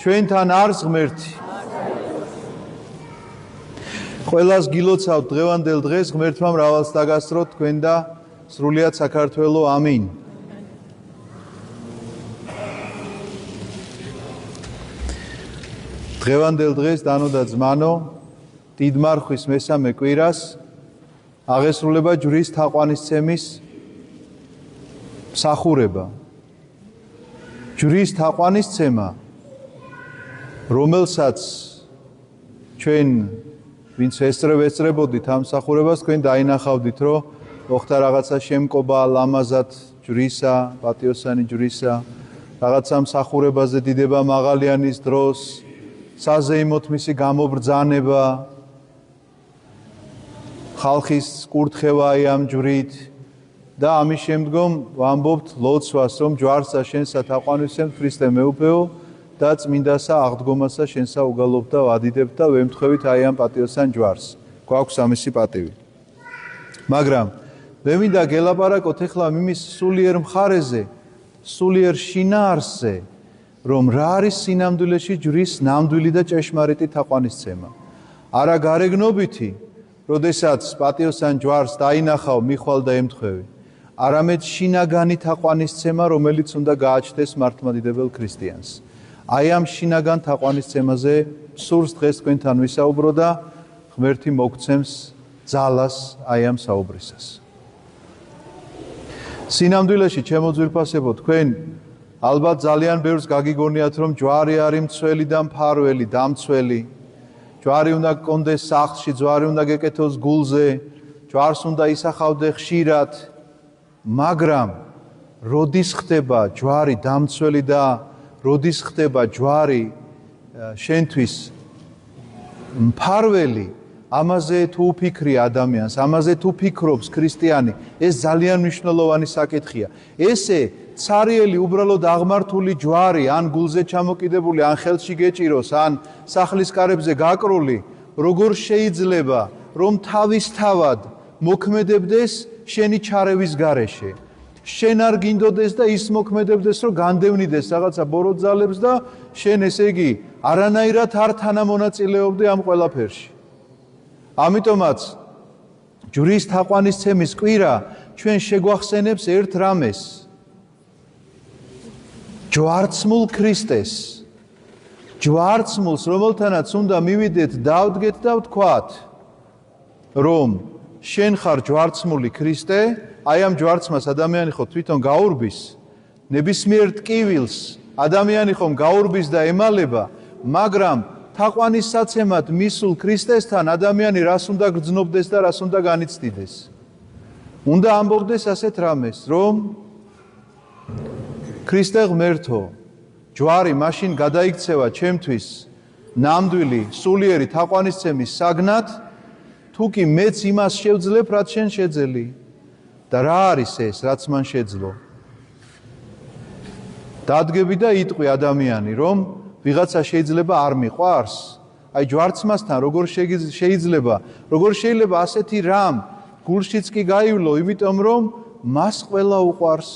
ჩვენთან არის ღმერთი. ყველას გილოცავთ დღევანდელ დღეს ღმერთმა მრავალს დაგასწროთ თქვენ და სრულიად საქართველო. ამინ. დღევანდელ დღეს დანო და ძმანო დიდმარხვის მესამე კვირას აღესრულება ჯვრის თაყვანისცემის მსახურება. ჯვრის თაყვანისცემა, რომელსაც ჩვენ ვინც ესწრებოდით ამ მსახურებას, თქვენ დაინახავდით, რომ მოხდა რაღაცა შემკობა ლამაზად ჯვრისა, პატიოსანი ჯვრისა, რაღაცა მსახურებაზე დიდება მაღალიანის დროს, საზეიმოთ მისი გამობრძანება, ხალხის კურთხევა ამ ჯვრით და ამის შემდგომ ვამბობთ ლოცვას, რომ ჯვარსა შენსა თაყვანისცემთ ქრისტე მეუფეო და წმინდასა აღდგომასა შენსა უგალობ და ვადიდებთ და ვემთხვევით აი ამ პატიოსან ჯვარს. გვაქვს ამისი პატივი. მაგრამ მე მინდა გელაპარაკოთ ახლა იმის სულიერ მხარეზე, სულიერ შინაარსზე, რომ რა არის სინამდვილეში ჯვრის ნამდვილი და ჭეშმარიტი თაყვანისცემა. არა გარეგნობითი, როდესაც პატიოსან ჯვარს დაინახავ, მიხვალ და ემთხვევი. არამედ შინაგანი თაყვანისცემა, რომელიც უნდა გააჩნდეს მართლმადიდებელ ქრისტიანს. აი ამ შინაგან თაყვანისცემაზე სურს დღეს თქვენთან ვისაუბრო და ღმერთი მოგცემს ძალას აი ამ საუბრისას. სინამდვილეში ჩემო ძვირფასებო, თქვენ ალბათ ძალიან ბევრს გაგიგონიათ, რომ ჯვარი არის მცველი და მფარველი, დამცველი. ჯვარი უნდა გქონდეს სახლში, ჯვარი უნდა გეკეთოს გულზე, ჯვარს უნდა ისახავდე ხშირად. მაგრამ როდის ხდება ჯვარი დამცველი და როდის ხდება ჯვარი შენთვის მფარველი, ამაზე თუ უფიქრია ადამიანს, ამაზე თუ ფიქრობს ქრისტიანი, ეს ძალიან მნიშვნელოვანი საკითხია. ესე ცარიელი უბრალოდ აღმართული ჯვარი, ან გულზე ჩამოკიდებული, ან ხელში გეჭიროს, ან სახლის კარებზე გაკრული, როგორ შეიძლება, რომ თავისთავად მოქმედებდეს შენი ჩარევის გარეშე. შენ არ გინდოდეს და ის მოქმედებდეს, რომ განდევნიდეს რაღაცა ბოროტ-ძალებს და შენ ესე იგი არანაირად არ თანამონაწილეობდე ამ ყველაფერში. ამიტომაც ჯვრის თაყვანისცემის კვირა ჩვენ შეგვახსენებს ერთ რამეს. ჯვარცმულ ქრისტეს. ჯვარცმულს, რომელთანაც უნდა მივიდეთ, დავდგეთ და ვთქვათ, რომ შენ ხარ ჯვარცმული ქრისტე, აი ამ ჯვარცმას ადამიანი ხო თვითონ გაურბის, ნებისმიერ ტკივილს ადამიანი ხომ გაურბის და ემალება, მაგრამ თაყვანისცემად მისულ ქრისტესთან ადამიანი რას უნდა გრძნობდეს და რას უნდა განიცდიდეს. უნდა ამბობდეს ასეთ რამეს, რომ ქრისტე ღმერთო, ჯვარი მაშინ გადაიქცევა ჩემთვის ნამდვილი, სულიერი თაყვანისცემის საგნად, თუ კი მეც იმას შევძლებ, რაც შენ შეძელი. და რა არის ეს, რაც მან შეძლო? დადგები და იტყვი ადამიანი, რომ ვიღაცა შეიძლება არ მიყვარს? აი ჯვარცმასთან როგორ შეიძლება ასეთი რამ გულშიც კი გაივლო, იმიტომ რომ მას ყველა უყვარს.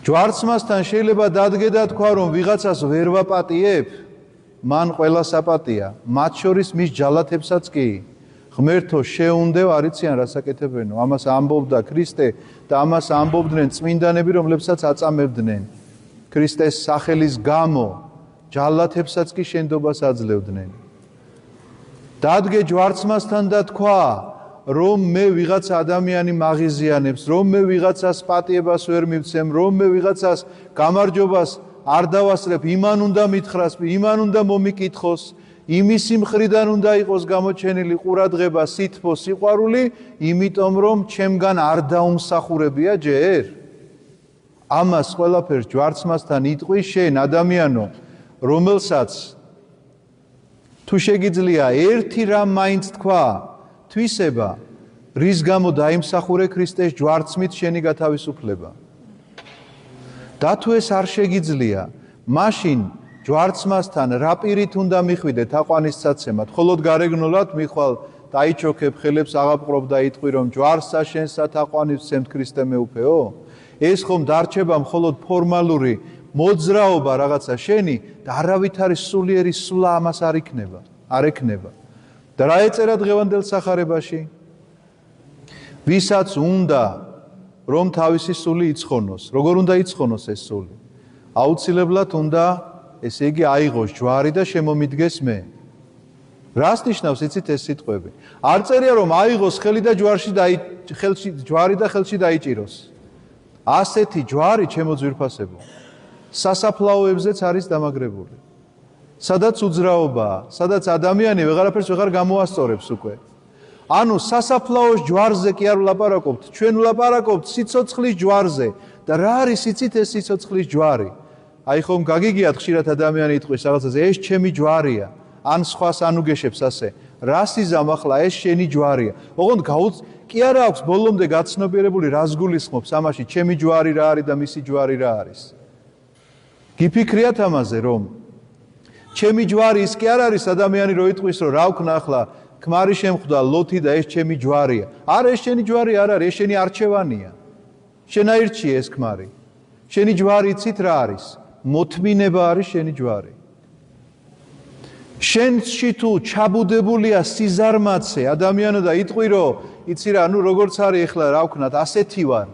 ჯვარცმასთან შეიძლება დადგე და თქვა, რომ ვიღაცას ვერ ვაპატიებ, მან ყველა საპატია, მათ შორის მის ჯალათებსაც კი. ღმერთო შეუნდევ არიციან რასაკეთებენო. ამას ამბობდა ქრისტე და ამას ამბობდნენ წმინდანები, რომლებსაც აწამებდნენ. ქრისტეს სახელის გამო ჯალათებსაც კი შენდობას აძლევდნენ. დადგე ჯვარცმასთან და თქვა, რომ მე ვიღაცა ადამიანი მაღიზიანებს, რომ მე ვიღაცას პატიებას ვერ მივცემ, რომ მე ვიღაცას გამარჯვებას არ დავასწრებ, იმან უნდა მითხრას, იმან უნდა მომიკითხოს, იმისი მხრიდან უნდა იყოს გამოჩენილი ყურადღება, სითბო, სიყვარული, იმიტომ რომ ჩემგან არ დაუმსახურებია ჯერ. ამას ყველაფერს ჯვარცმასთან იტყვი შენ ადამიანო, რომელსაც თუ შეგიძლია ერთი რამ მაინც თქვა, თვისება, რის გამო დაიმსახურე ქრისტეს ჯვარცმით შენი გათავისუფლება. და თუ ეს არ შეგიძლია, მაშინ ჯვარცმასთან რა პირით უნდა მიხვიდე თაყვანისცემად, ხოლოდ გარეგნულად მიხვალ დაიჩოქებ ხელებს აღაპყრობ და იტყვი, რომ ჯვარსა შენსა თაყვანისცემთ ქრისტე მეუფეო? ეს ხომ დარჩება მხოლოდ ფორმალური მოძრაობა რაღაცა შენი და არავითარი სულიერი სულა ამას არ ექნება. და რა ეწერა დღევანდელ სახარებაში? ვისაც უნდა რომ თავისი სული იცხონოს. როგორ უნდა იცხონოს ეს სული? აუცილებლად უნდა ესე იგი აიღოს ჯვარი და შემომიდგეს მე. რას ნიშნავს იცით ეს სიტყვები? არ წერია რომ აიღოს ხელი და ჯვარი და ხელში დაიჭიროს. ასეთი ჯვარი ჩემო ძვირფასებო სასაფლაოებზეც არის დამაგრებული. სადაც უძრაობაა, სადაც ადამიანი ვეღარაფერს ვეღარ გამოასწორებს უკვე. ანუ სასაფლაოს ჯვარზე კი არ ვლაპარაკობთ, ჩვენ ვლაპარაკობთ სიცოცხლის ჯვარზე. და რა არის იცით ეს სიცოცხლის ჯვარი? აი ხომ გაგიგიათ ხშირად ადამიანი იტყვის რაღაცაზე, ეს ჩემი ჯვარია, ან სხვას ანუგეშებს ასე. რა სიზამ ახლა ეს შენი ჯვარია. ოღონდ კი არა აქვს ბოლომდე გაცნობიერებული რას გულისხმობს ამაში, ჩემი ჯვარი რა არის და მისი ჯვარი რა არის. გიფიქრიათ ამაზე რომ ჩემი ჯვარი ის კი არ არის ადამიანი რო იტყვის რომ რა ვქნა ახლა ქმარი შემხვდა ლოთი და ეს ჩემი ჯვარია. არა ეს შენი ჯვარი არ არის, ეს შენი არჩევანია. შენ აირჩიე ეს ქმარი. შენი ჯვარი იცით რა არის? მოთმინება არის შენი ჯვარი. შენში თუ ჩაბუდებულია სიზარმაცე ადამიანო და იტყვი რომ იცი რა, ნუ როგორც არის ახლა რა ვქნათ, ასეთი ვარ.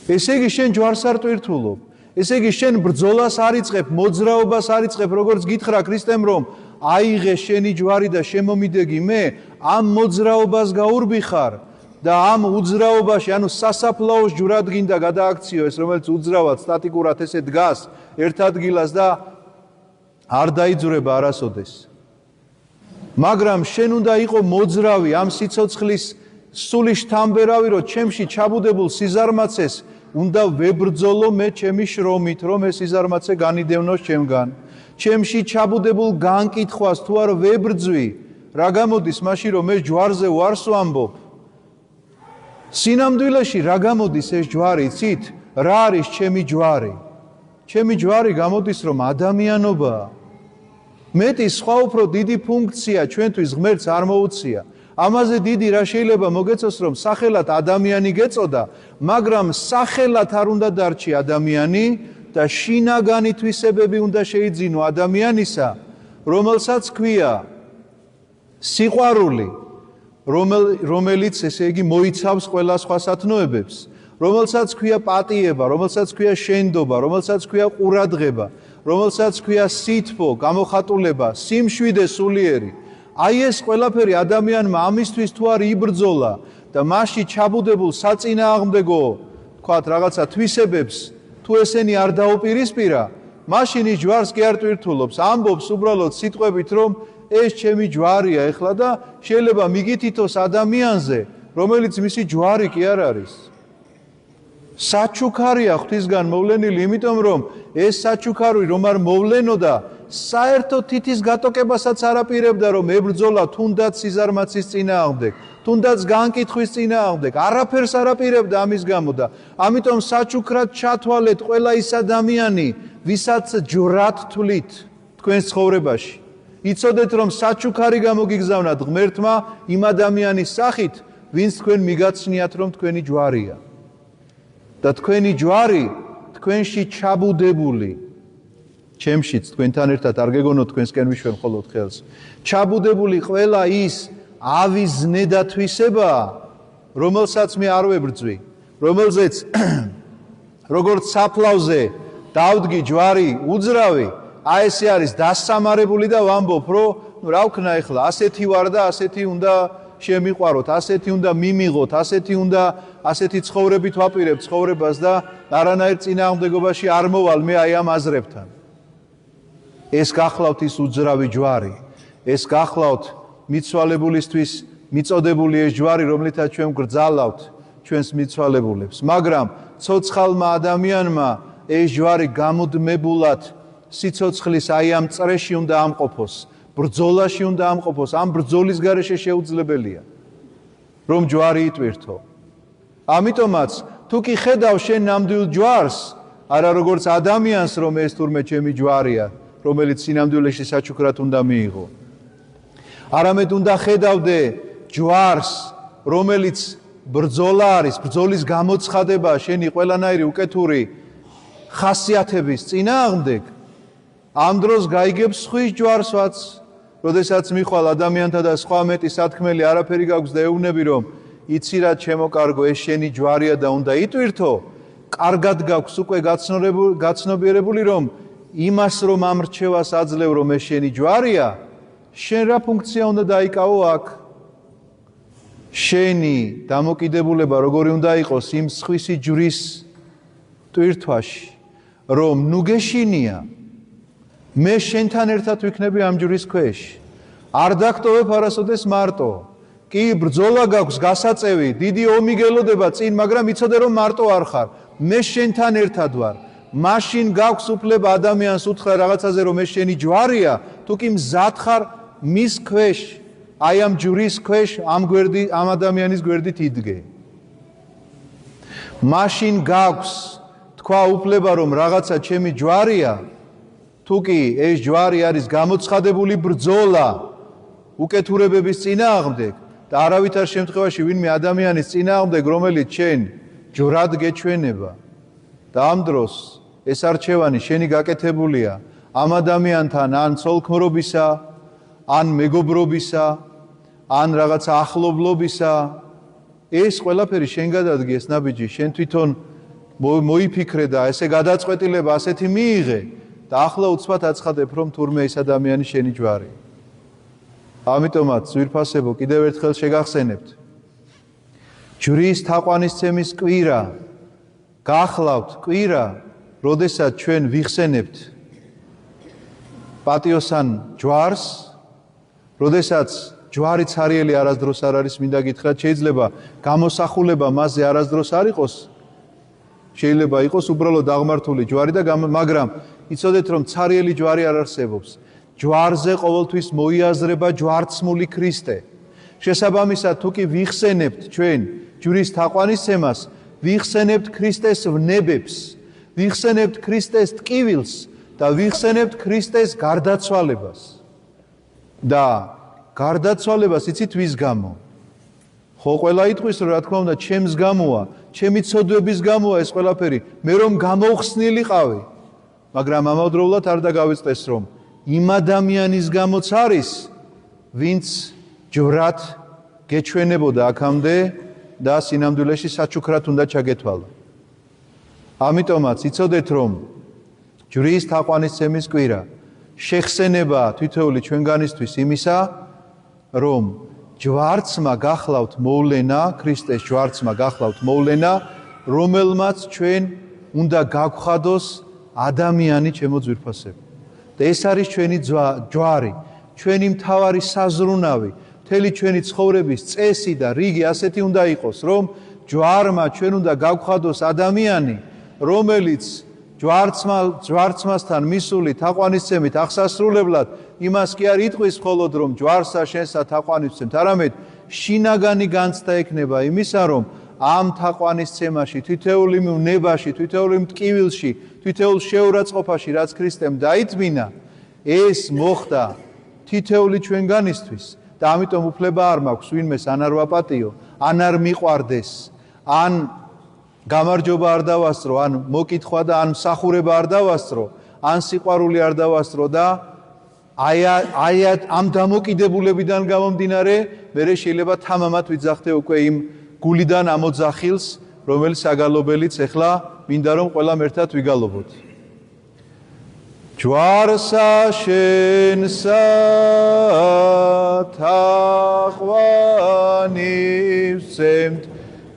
ესე იგი შენ ჯვარს არ ტვირთულობ. ესე იგი შენ ბრძოლას არ იწყებ, მოძრაობას არ იწყებ, როგორც გითხრა ქრისტემ რომ აიღე შენი ჯვარი და შემომიდეგი მე, ამ მოძრაობას გაურბიხარ და ამ უძრაობაში, ანუ სასაფლაოს ჯვრად გინდა გადააქციო ეს, რომელიც უძრავად სტატიკურად ესე დგას ერთ ადგილას და არ დაიძვრება არასოდეს. მაგრამ შენ უნდა იყო მოძრავი ამ სიცოცხლის სული შთამბერავი, რომ ჩემში ჩაბუდებულ სიზარმაცეს უნდა ვებრძოლო მე ჩემი შრომით, რომ ეს სიზარმაცე განიდევნოს ჩემგან. ჩემში ჩაბუდებულ განკითხვას თუ არ ვებრძვი, რა გამოდის მაშინ რომ ეს ჯვარზე ვარს ვამბობ? სინამდვილეში რა გამოდის ეს ჯვარი, იცით? რა არის ჩემი ჯვარი? ჩემი ჯვარი გამოდის რომ ადამიანობაა. მეტი სხვა უფრო დიდი ფუნქცია ჩვენთვის ღმერთს არ მოუწია. ამაზე დიდი რა შეიძლება მოგეწოს რომ სახელად ადამიანი გეწოდა, მაგრამ სახელად არ უნდა დარჩი ადამიანი და შინაგანი თვისებები უნდა შეიძინო ადამიანისა, რომელსაც ქვია სიყვარული, რომელიც ესე იგი მოიცავს ყველა სხვა სათნოებებს, რომელსაც ქვია პატიება, რომელსაც ქვია შენდობა, რომელსაც ქვია ყურადღება, რომელსაც ქვია სითბო, გამოხატულება, სიმშვიდე სულიერი. აი ეს ყველაფერი ადამიანმა ამისთვის თუ არ იბრძოლა და მასში ჩაბუდებულ საწინააღმდეგო, თქვათ რაღაცა თვისებებს თუ ესენი არ დაუპირისპირა, მაშინ ის ჯვარს კი არ ტვირთულობს, ამბობს უბრალოდ სიტყვებით რომ ეს ჩემი ჯვარია ეხლა და შეიძლება მიგითითოს ადამიანზე, რომელიც მისი ჯვარი კი არ არის. საჩუქარია ღვთისგან მოვლენილი, იმიტომ რომ ეს საჩუქარი რომ არ მოვლენოდა, საერთოდ თითის გატოკებასაც არ აპირებდა რომ ებრძოლა თუნდაც სიზარმაცის წინააღმდეგ, თუნდაც განკითხვის წინააღმდეგ, არაფერს არ აპირებდა ამის გამო და ამიტომ საჩუქრად ჩათვალეთ ყველა ის ადამიანი, ვისაც ჯვრად თვლით თქვენს ცხოვრებაში. იცოდეთ რომ საჩუქარი გამოგიგზავნათ ღმერთმა იმ ადამიანის სახით, ვინც თქვენ მიგაცნიათ რომ თქვენი ჯვარია. და თქვენი ჯვარი თქვენში ჩაბუდებული, ჩემშიც თქვენთან ერთად არ გეგონოთ თქვენსკენ ვიშვენ მხოლოდ ხელს, ჩაბუდებული ყველა ის ავიზნე და თვისება, რომელსაც მე არ ვებრძვი, რომელზეც როგორც საფლავზე დავდგი ჯვარი უძრავი, აი ესე არის დასამარებული და ვამბობ, რომ რა ვქნა ახლა, ასეთი ვარ და ასეთი უნდა შემიყვაროთ, ასეთი უნდა მიმიღოთ, ასეთი ცხოვრებით ვაპირებ ცხოვრებას და არანაირ წინააღმდეგობაში არ მოვალ მე აი ამ აზრებთან. ეს გახლავთ ის უძრავი ჯვარი, ეს გახლავთ მიცვალებულისთვის მიწოდებული ეს ჯვარი, რომლითაც ჩვენ გრძალავთ ჩვენს მიცვალებულებს. მაგრამ ცოცხალმა ადამიანმა ეს ჯვარი გამუდმებულად სიცოცხლის აი ამ წრეში უნდა ამყოფოს, ბრძოლაში უნდა ამყოფოს, ამ ბრძოლის გარეშე შეუძლებელია რომ ჯვარი იტვირთო. ამიტომაც თუ კი ხედავ შენ ნამდვილ ჯვარს, არა როგორც ადამიანს, რომ ეს თურმე ჩემი ჯვარია, რომელიც სინამდვილეში საჩუქრად უნდა მიიღო. არამედ უნდა ხედავდე ჯვარს, რომელიც ბრძოლა არის, ბრძოლის გამოცხადება, შენი ყველანაირი უკეთური ხასიათების წინააღმდეგ ამ დროს გაიგებს ხვის ჯვარსვაც, როდესაც მიხვალ ადამიანთა და სხვა მეტი სათქმელი არაფერი გაქვს და ეუბნები რომ იცი რა ჩემო კარგო ეს შენი ჯვარია და უნდა იტვირთო, კარგად გაქვს უკვე გაცნობიერებული რომ იმას რომ ამ რჩევას აძლევ რომ ეს შენი ჯვარია, შენ რა ფუნქცია უნდა დაიკავო აქ? შენი დამოკიდებულება როგორი უნდა იყოს იმ სხვისი ჯვრის ტვირთვაში, რომ ნუ გეშინია მე შენთან ერთად ვიქნები ამ ჯვრის ქვეშ. არ დაგტოვებ არასოდეს მარტო. კი ბრძოლა გაქვს გასაწევი, დიდი ომი გელოდება წინ, მაგრამ იცოდე რომ მარტო არ ხარ. მე შენთან ერთად ვარ. მაშინ გაქვს უფლება ადამიანს უთხრა რაღაცაზე რომ ეს შენი ჯვარია, თუ კი მზად ხარ მის ქვეშ, აი ამ ჯვრის ქვეშ, ამ ადამიანის გვერდით იდგე. მაშინ გაქვს თქვა უფლება რომ რაღაცა ჩემი ჯვარია, თუ კი ეს ჯვარი არის გამოცხადებული ბრძოლა უკეთურებების წინააღმდეგ და არავითარ შემთხვევაში ვინმე ადამიანის წინააღმდეგ, რომელიც შენ ჯვრად გეჩვენება და ამ დროს ეს არჩევანი შენი გაკეთებულია ამ ადამიანთან ან ცოლქმრობისა, ან მეგობრობისა, ან რაღაცა ახლობლობისა, ეს ყველაფერი შენ გადადგეს ნაბიჯი, შენ თვითონ მოიფიქრე და ესე გადაწყვეტილება ასეთი მიიღე და ახლა უცბად აცხადებ რომ თურმე ეს ადამიანი შენი ჯვარი. ამიტომაც ძვირფასებო კიდევ ერთხელ შეგახსენებთ. ჯვრის თაყვანისცემის კვირა გახლავთ კვირა, როდესაც ჩვენ ვიხსენებთ პატიოსან ჯვარს, როდესაც ჯვარი ცარიელი არასდროს არ არის, მინდა გითხრათ, შეიძლება გამოსახულება მასზე არასდროს არ იყოს, შეიძლება იყოს უბრალოდ აღმართული ჯვარი და მაგრამ იცოდეთ რომ ცარიელი ჯვარი არ არსებობს. ჯვარზე ყოველთვის მოიაზრება ჯვარცმული ქრისტე. შესაბამისად, თუ კი ვიხსენებთ ჩვენ ჯვრის თაყვანისცემას, ვიხსენებთ ქრისტეს ვნებებს, ვიხსენებთ ქრისტეს ტკივილს და ვიხსენებთ ქრისტეს გარდაცვალებას. და გარდაცვალებას იცით ვის გამო? ხო, ყველა იტყვის რომ რა თქმა უნდა ჩემს გამოა, ჩემი ცოდვების გამოა ეს ყველაფერი, მე რომ გამოვხსნილიყავი. მაგრამ ამავდროულად არ დაგავიწყდეს რომ იმ ადამიანის გამოც არის, ვინც ჯვრად გეჩვენებოდა აქამდე და სინამდვილეში საჩუქრად უნდა ჩაგეთვალა. ამიტომაც იცოდეთ რომ ჯვრის თაყვანისცემის კვირა შეხსენება თითოეული ჩვენგანისთვის იმისა, რომ ჯვარცმა გახლავთ მოვლენა, ქრისტეს ჯვარცმა გახლავთ მოვლენა, რომელმაც ჩვენ უნდა გავხადოს ადამიანი ჩემო ძვირფასებო. და ეს არის ჩვენი ჯვარი, ჩვენი მთავარი საზრუნავი, მთელი ჩვენი ცხოვრების წესი და რიგი ასეთი უნდა იყოს, რომ ჯვარმა ჩვენ უნდა გავხადოს ადამიანი, რომელიც ჯვარცმასთან მისული თაყვანისცემით აღსასრულებლად იმას კი არ იტყვის მხოლოდ რომ ჯვარსა შენსა თაყვანისცემთ, არამედ შინაგანი განცდა ექნება იმისა, რომ ამ თაყვანისცემაში, თითოეული ვნებაში, თითოეული მტკივილში, თითოეულ შეურაცხყოფაში, რაც ქრისტემ დაიწმინა, ეს მოხდა თითოეული ჩვენგანისთვის და ამიტომ უფლება არ მაქვს ვინმეს ან არ ვაპატიო, ან არ მიყვარდეს, ან გამარჯობა არ დავასწრო, ან მოკითხვა და ან მსახურება არ დავასწრო, ან სიყვარული არ დავასწრო და აი ამ დამოკიდებულებიდან გამომდინარე, მერე შეიძლება თამამად ვიძახდე უკვე იმ გულიდან ამოძახილს, რომელიც საგალობელიც ეხლა მინდა რომ ყველამ ერთად ვიგალობოთ. ჯვარსა შენსა თაყვანისცემთ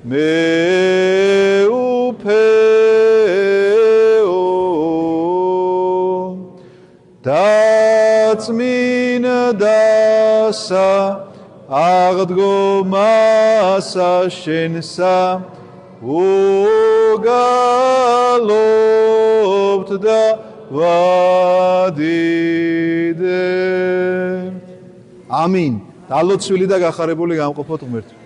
მე უფეო დაწმინდასა აღდგომასა შენსა უგალობთ და ვადიდებთ. ამინ. დალოცვილი და გახარებული გამყოფოთ ღმერთო.